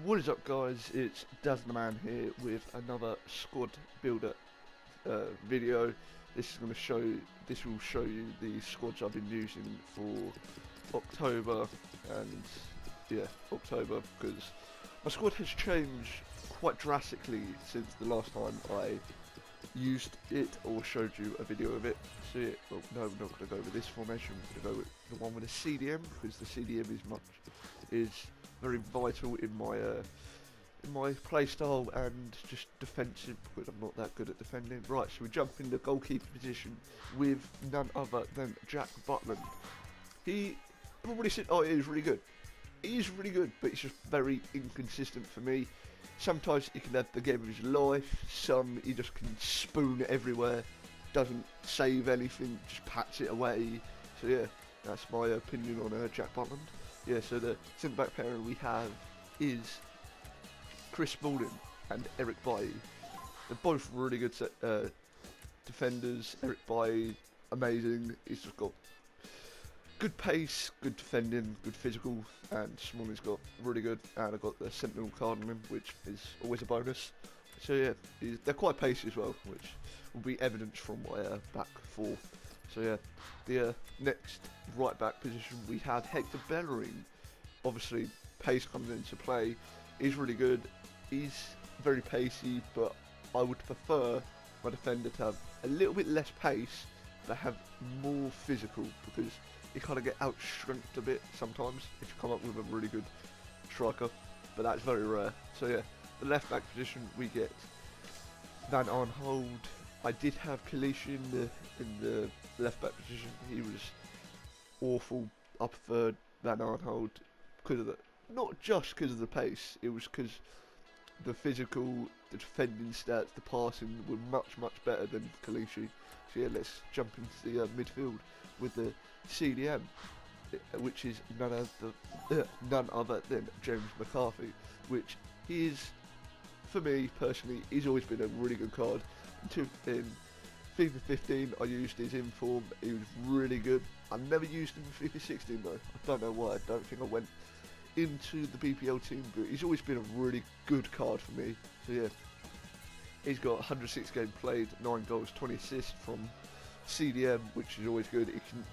What is up, guys? It's Daz the Man here with another squad builder video. This will show you the squads I've been using for October, and yeah, October, because my squad has changed quite drastically since the last time I used it or showed you a video of it. So yeah, well, no, we're not going to go with this formation. We're going to go with the one with a CDM, because the CDM is very vital in my play style and just defensive, because I'm not that good at defending. Right, so we jump in the goalkeeper position with none other than Jack Butland. He probably said, oh, he's really good. He's really good, but he's just very inconsistent for me. Sometimes he can have the game of his life, some he just can spoon it everywhere, doesn't save anything, just pats it away. So yeah, that's my opinion on Jack Butland. Yeah, so the centre-back pairing we have is Chris Smalling and Eric Bailly. They're both really good defenders. Eric Bailly, amazing. He's just got good pace, good defending, good physical, and Smalling's got really good. And I've got the Sentinel card on him, which is always a bonus. So yeah, they're quite pacey as well, which will be evidence from my back four. So yeah, the next right back position we have Hector Bellerin. Obviously, pace comes into play. He's really good. He's very pacey, but I would prefer my defender to have a little bit less pace, but have more physical, because you kind of get outstrengthed a bit sometimes if you come up with a really good striker, but that's very rare. So yeah, the left back position we get Van Arnhold. I did have Kalishi in the left back position. He was awful. I preferred Van Arnhold because of not just because of the pace. It was because the physical, the defending stats, the passing were much better than Kalishi. So yeah, let's jump into the midfield with the CDM, which is none other than James McCarthy, which he is, for me personally, he's always been a really good card. In FIFA 15 I used his inform. He was really good. I never used him in FIFA 16 though. I don't know why. I don't think I went into the BPL team, but he's always been a really good card for me. So yeah, he's got 106 games played, 9 goals, 20 assists from CDM, which is always good.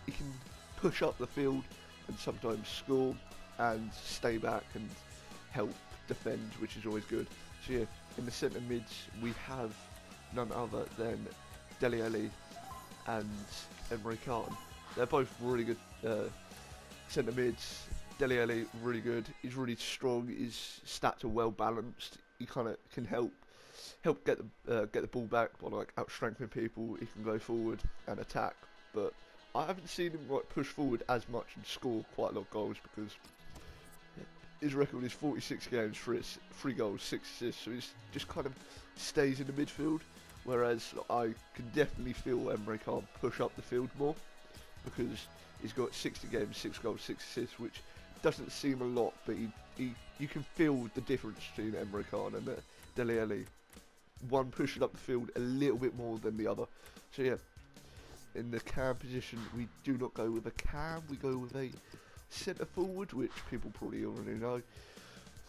He can push up the field and sometimes score and stay back and help defend, which is always good. So yeah, in the centre mids we have none other than Dele Alli and Emre Can. They're both really good centre mids. Dele Alli really good. He's really strong. His stats are well balanced. He kind of can help get the ball back by like outstrengthening people. He can go forward and attack, but I haven't seen him like push forward as much and score quite a lot of goals, because his record is 46 games, 3 goals, 6 assists. So he's just kind of stays in the midfield. Whereas I can definitely feel Emre Can push up the field more, because he's got 60 games, 6 goals, 6 assists, which doesn't seem a lot, but you can feel the difference between Emre Can and Dele Alli. One pushing up the field a little bit more than the other. So yeah, in the cam position we do not go with a cam, we go with a centre forward, which people probably already know.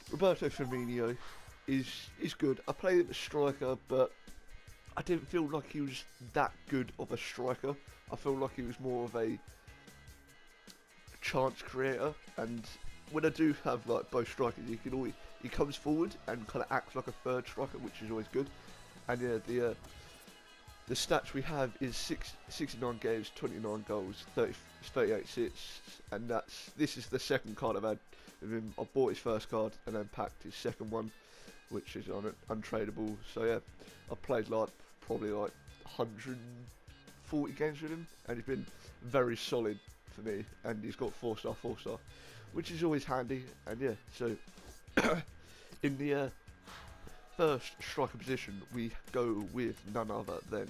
Roberto Firmino is good. I played him as striker, but I didn't feel like he was that good of a striker. I feel like he was more of a chance creator, and when I do have like both strikers, he comes forward and kind of acts like a third striker, which is always good. And yeah, the stats we have is 69 games, 29 goals, 38 assists, and this is the second card I've had with him. I bought his first card and then packed his second one, which is on it, untradeable. So yeah, I played like probably like 140 games with him, and he's been very solid for me. And he's got 4-star, which is always handy. And yeah, so in the first striker position we go with none other than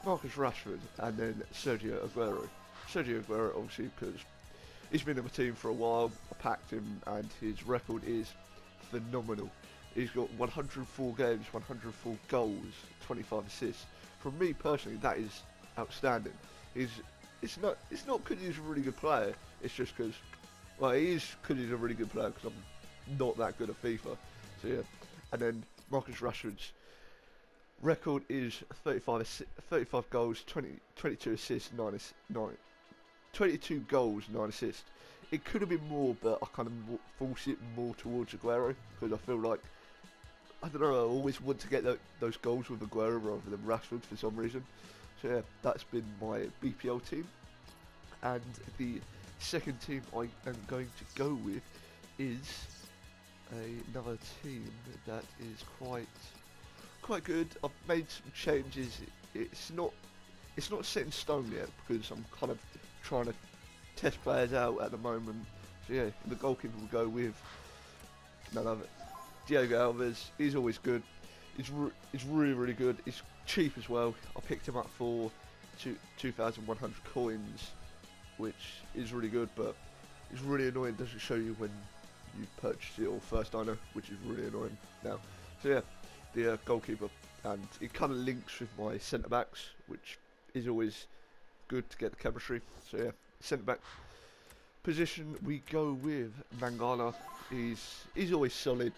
Marcus Rashford and then Sergio Aguero. Sergio Aguero, obviously, because he's been in my team for a while. I packed him and his record is phenomenal. He's got 104 games, 104 goals, 25 assists. For me personally, that is outstanding. It's not because he's a really good player. It's just because, well, he is because he's a really good player. Because not that good at FIFA. So yeah, and then Marcus Rashford's record is 35 goals, 22 assists, 22 goals, 9 assists. It could have been more, but I kind of force it more towards Aguero because I feel like, I don't know, I always want to get those goals with Aguero rather than Rashford for some reason. So yeah, that's been my BPL team. And the second team I am going to go with is another team that is quite good. I've made some changes. It's not set in stone yet because I'm kind of trying to test players out at the moment. So yeah, the goalkeeper will go with none other Diego Alves. He's always good. He's really good. He's cheap as well. I picked him up for 2,100 coins, which is really good, but it's really annoying. It doesn't show you when you purchase it or first owner, which is really annoying now. So yeah, the goalkeeper, and it kind of links with my centre backs, which is always good to get the chemistry. So yeah, centre back position we go with Mangala. He's always solid.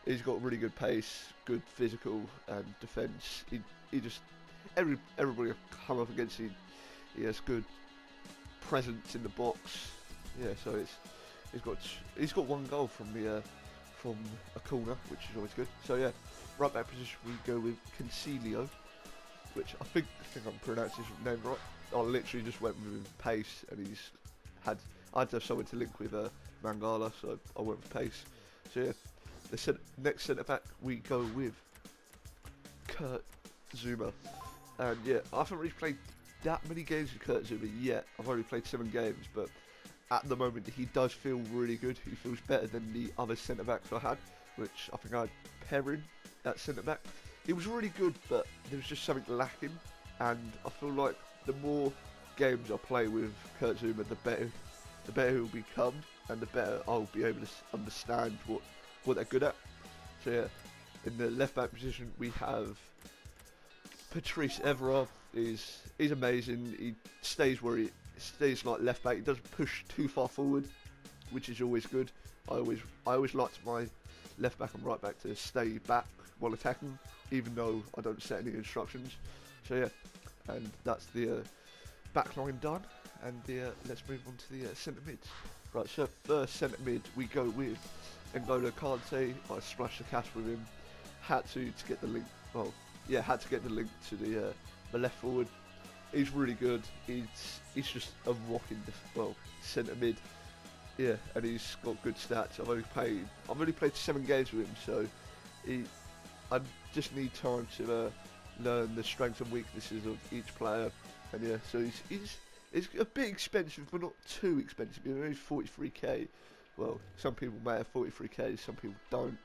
He's got really good pace, good physical and defence. He just everybody come up against him. He has good presence in the box. Yeah, so he's got one goal from a corner, which is always good. So yeah, right back position we go with Concilio, which I think I'm pronouncing his name right. I literally just went with pace, and I had to have someone to link with Mangala, so I went with pace. So yeah, the next centre back we go with Kurt Zuma, and yeah, I haven't really played that many games with Kurt Zuma yet. I've only played 7 games, but at the moment he does feel really good. He feels better than the other centre backs I had, which I think I had Perrin at centre back. He was really good, but there was just something lacking, and I feel like the more games I play with Kurt Zuma, the better he'll become, and the better I'll be able to understand what they're good at. So yeah, in the left back position we have Patrice Evra. He's amazing. He stays like left back. He doesn't push too far forward, which is always good. I always liked my left back and right back to stay back while attacking, even though I don't set any instructions. So yeah, and that's the back line done. And let's move on to the centre mids. Right, so first centre mid we go with N'Golo Kante. I splashed the cash with him. Had to get the link. Well, yeah, had to get the link to the left forward. He's really good. He's just a rocking centre mid. Yeah, and he's got good stats. I've only played 7 games with him, so I just need time to learn the strengths and weaknesses of each player. And yeah, so he's a bit expensive, but not too expensive. You know, he's 43k. Well, some people may have 43k, some people don't,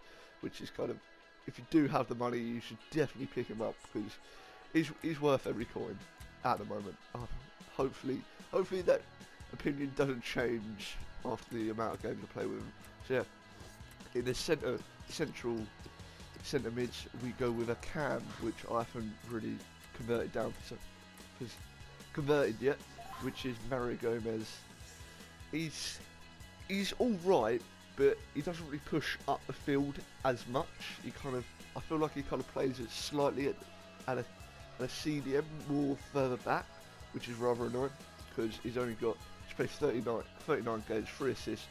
which is kind of, if you do have the money, you should definitely pick him up because he's worth every coin at the moment. Hopefully that opinion doesn't change after the amount of games I play with him. So yeah, in the central centre mids, we go with a Cam, which I haven't really converted yet, which is Mario Gomez. He's all right, but he doesn't really push up the field as much. I feel like he kind of plays it slightly at a CDM more further back, which is rather annoying because he's played 39 games, 3 assists.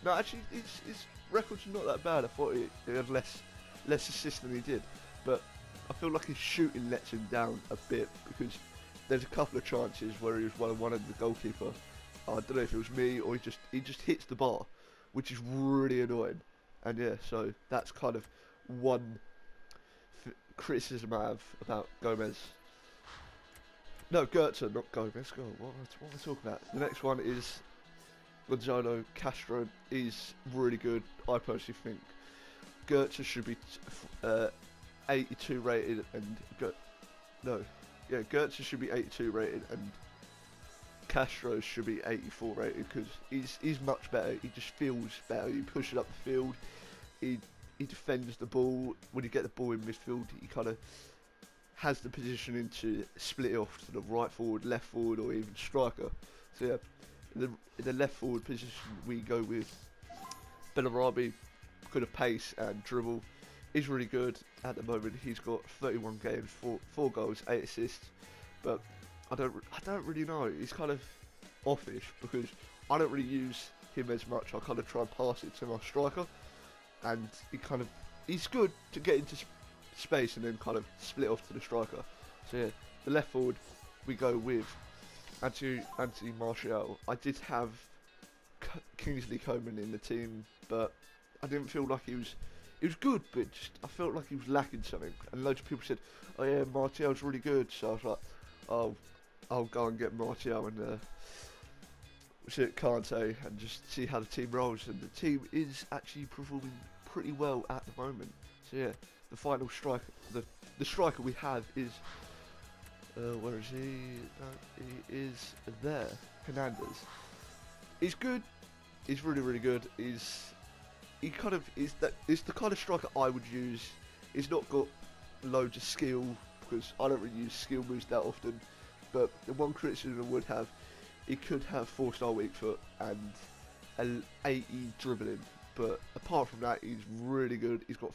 No, actually, his record's not that bad. I thought he had less assists than he did, but I feel like his shooting lets him down a bit because there's a couple of chances where he was one of the goalkeeper. I don't know if it was me or he just hits the bar, which is really annoying. And yeah, so that's kind of one criticism I have about Gomez. No, Goetze, not Gomez. God, what am I talking about? The next one is Gonzalo Castro. He's really good. I personally think Goetze should be 82 rated and Goetze should be 82 rated and Castro should be 84 rated because he's much better. He just feels better. You push it up the field. He defends the ball. When you get the ball in midfield, he kind of has the positioning to split it off to the right forward, left forward, or even striker. So yeah, in the left forward position we go with Bellarabi, good of pace and dribble. He's really good at the moment. He's got 31 games, 4 goals, 8 assists. But I don't really know. He's kind of offish because I don't really use him as much. I kind of try and pass it to my striker, and he's good to get into space and then kind of split off to the striker. So yeah, the left forward we go with Anthony Martial. I did have Kingsley Coman in the team, but I didn't feel like he was good, but just I felt like he was lacking something. And loads of people said, "Oh yeah, Martial's really good." So I was like, "Oh, I'll go and get Martial and Kante and just see how the team rolls." And the team is actually performing pretty well at the moment. So yeah, the final striker, the striker we have is where is he? He is there, Hernandez. He's good. He's really good. He's the kind of striker I would use. He's not got loads of skill because I don't really use skill moves that often. But the one criticism I would have, he could have 4-star weak foot and an 80 dribbling. But apart from that, he's really good. He's got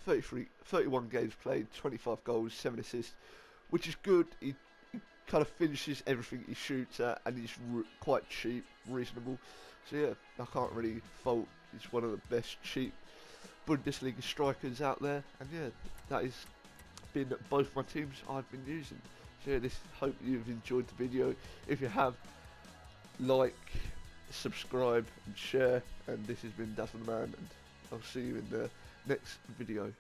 31 games played, 25 goals, 7 assists, which is good. He kind of finishes everything he shoots at, and he's quite cheap, reasonable. So yeah, I can't really fault. He's one of the best cheap Bundesliga strikers out there, and yeah, that has been both my teams I've been using. So yeah, hope you've enjoyed the video. If you have, like, subscribe and share, and this has been Dazzle the Man, and I'll see you in the next video.